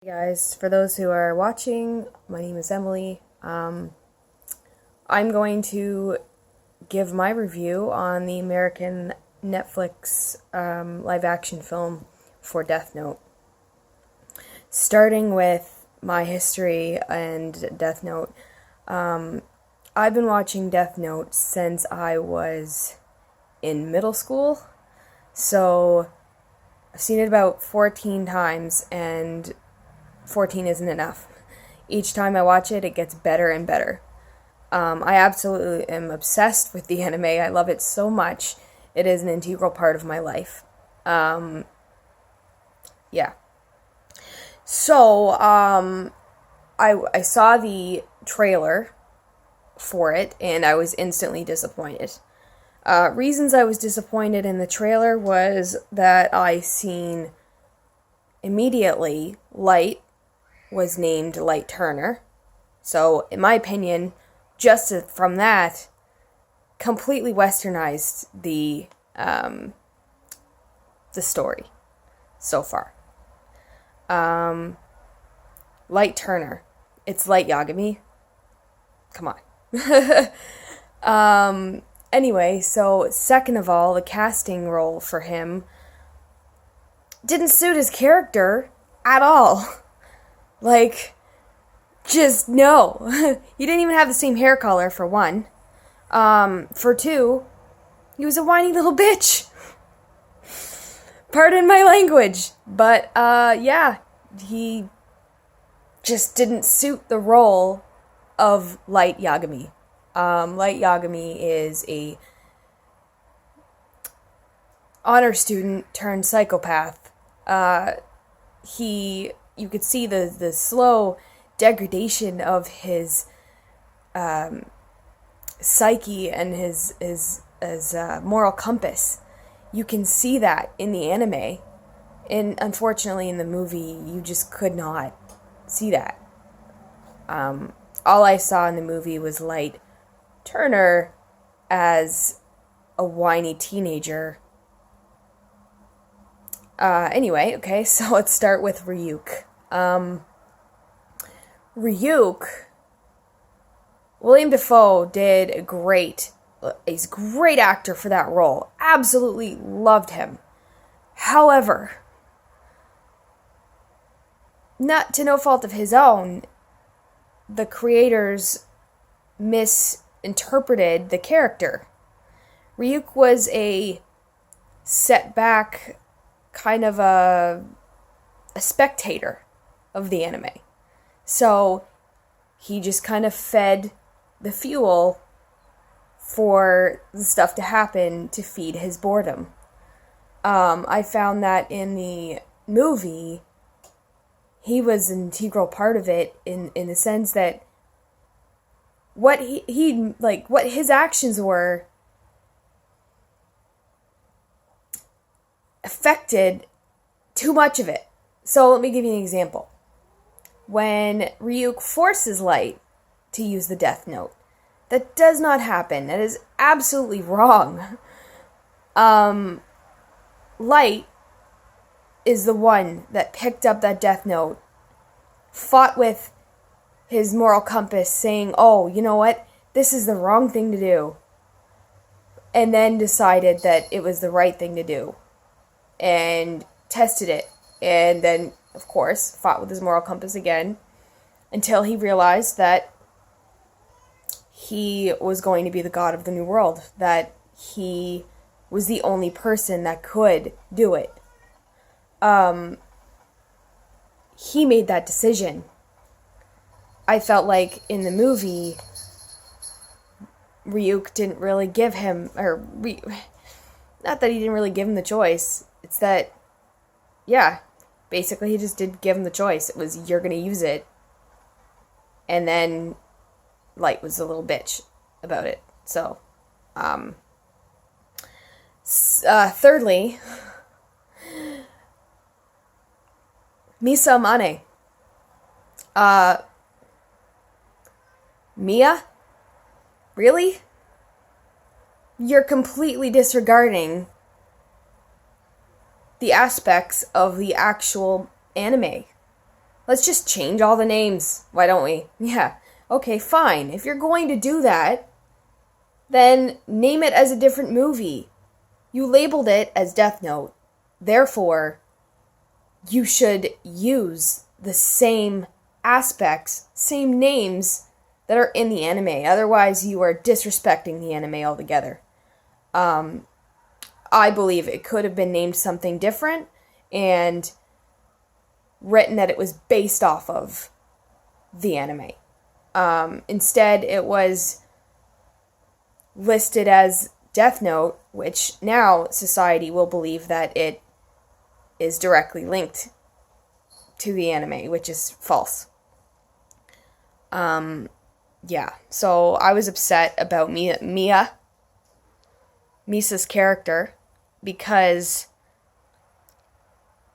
Hey guys, for those who are watching, my name is Emily. I'm going to give my review on the American Netflix live action film for Death Note. Starting with my history and Death Note, I've been watching Death Note since I was in middle school, so I've seen it about 14 times, and 14 isn't enough. Each time I watch it, it gets better and better. I absolutely am obsessed with the anime. I love it so much. It is an integral part of my life. Yeah. So, I saw the trailer for it, and I was instantly disappointed. Reasons I was disappointed in the trailer was that I seen immediately Light was named Light Turner. So, in my opinion, just from that, completely westernized the story so far. Light Turner. It's Light Yagami. Come on. Anyway, so second of all, the casting role for him didn't suit his character at all. Like, just no. He didn't even have the same hair color, for one. For two, he was a whiny little bitch. Pardon my language. But, yeah, he just didn't suit the role of Light Yagami. Light Yagami is a honor student turned psychopath. You could see the slow degradation of his psyche and his moral compass. You can see that in the anime, and unfortunately in the movie you just could not see that. All I saw in the movie was Light Turner as a whiny teenager. Anyway, okay, so let's start with Ryuk. Ryuk, William Dafoe did a great. He's a great actor for that role. Absolutely loved him. However, not to no fault of his own, the creators misinterpreted the character. Ryuk was a setback, kind of a spectator of the anime. So he just kind of fed the fuel for the stuff to happen to feed his boredom. I found that in the movie, he was an integral part of it in the sense that what what his actions were affected too much of it. So let me give you an example. When Ryuk forces Light to use the Death Note, that does not happen. That is absolutely wrong. Light is the one that picked up that Death Note, fought with his moral compass, saying, oh, you know what? This is the wrong thing to do. And then decided that it was the right thing to do. And tested it. And then, of course, fought with his moral compass again until he realized that he was going to be the god of the new world, that he was the only person that could do it. He made that decision. I felt like in the movie, Ryuk didn't really give him, not that he didn't really give him the choice, it's that, yeah, basically he just did give him the choice. It was, you're gonna use it. And then Light was a little bitch about it. So, thirdly, Misa Amane. Mia? Really? You're completely disregarding the aspects of the actual anime. Let's just change all the names. Why don't we? Yeah. Okay, fine. If you're going to do that, then name it as a different movie. You labeled it as Death Note. Therefore, you should use the same aspects, same names that are in the anime. Otherwise, you are disrespecting the anime altogether. I believe it could have been named something different and written that it was based off of the anime. Instead, it was listed as Death Note, which now society will believe that it is directly linked to the anime, which is false. Yeah, so I was upset about Misa's character, because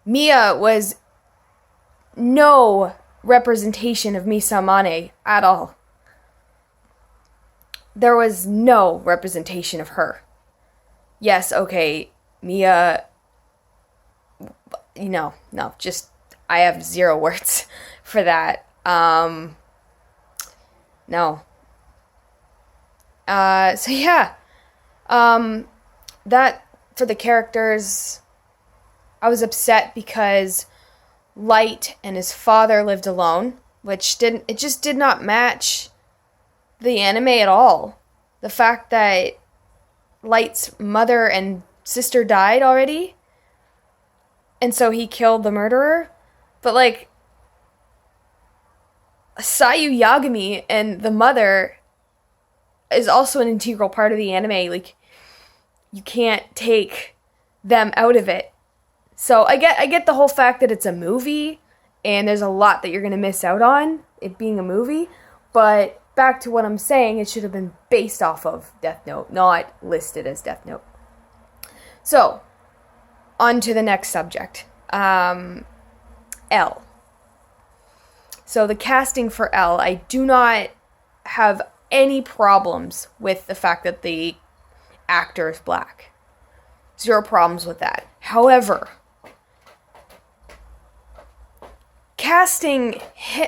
Mia was no representation of Misa Amane at all. There was no representation of her. Yes, okay, Mia, no, just, I have zero words for that. No. So yeah. That, for the characters, I was upset because Light and his father lived alone, which just did not match the anime at all. The fact that Light's mother and sister died already, and so he killed the murderer. But, like, Sayu Yagami and the mother is also an integral part of the anime. Like, you can't take them out of it. So I get the whole fact that it's a movie and there's a lot that you're going to miss out on, it being a movie, but back to what I'm saying, it should have been based off of Death Note, not listed as Death Note. So, on to the next subject. L. So the casting for L, I do not have any problems with the fact that the actor is black. Zero problems with that. However, casting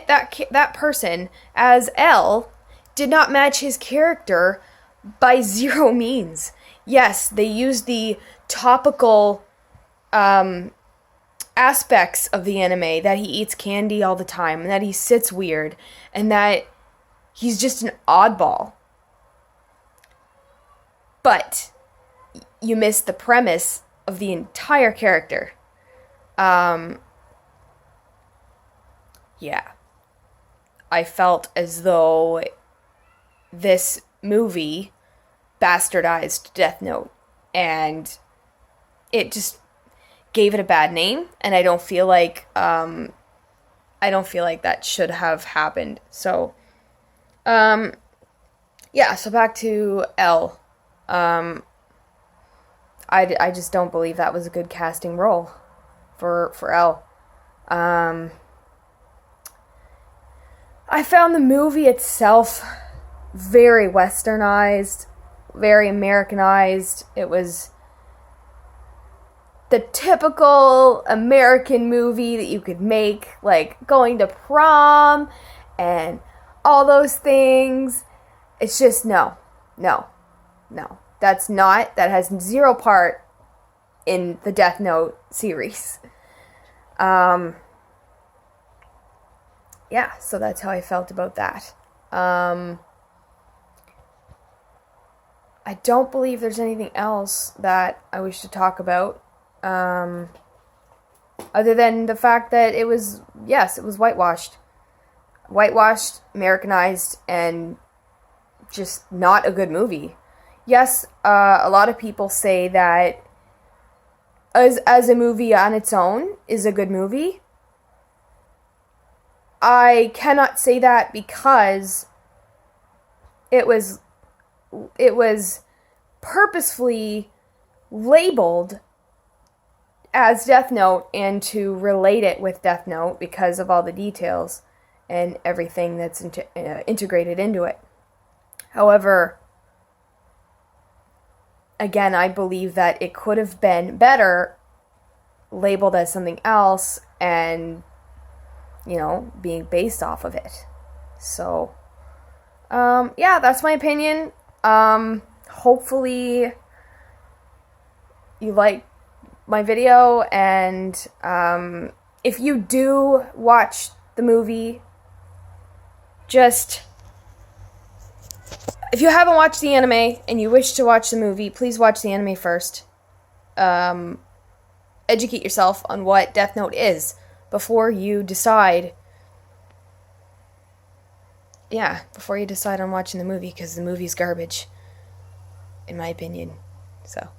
that person as L did not match his character by zero means. Yes, they used the topical aspects of the anime, that he eats candy all the time, and that he sits weird, and that he's just an oddball. But you miss the premise of the entire character. Yeah. I felt as though this movie bastardized Death Note, and it just gave it a bad name, and I don't feel like that should have happened. So yeah, so back to L. I just don't believe that was a good casting role for L. I found the movie itself very westernized, very Americanized. It was the typical American movie that you could make, like going to prom and all those things. It's just no. That has zero part in the Death Note series. Yeah, so that's how I felt about that. I don't believe there's anything else that I wish to talk about, other than the fact that it was whitewashed, Americanized, and just not a good movie. Yes, a lot of people say that as a movie on its own is a good movie. I cannot say that because it was purposefully labeled as Death Note, and to relate it with Death Note because of all the details and everything that's integrated into it. However, again, I believe that it could have been better labeled as something else, and being based off of it. So, yeah, that's my opinion. Hopefully you like my video, and if you do watch the movie, if you haven't watched the anime and you wish to watch the movie, please watch the anime first. Educate yourself on what Death Note is before you decide on watching the movie, because the movie's garbage, in my opinion. So,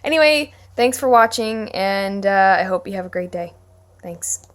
anyway, thanks for watching, and I hope you have a great day. Thanks.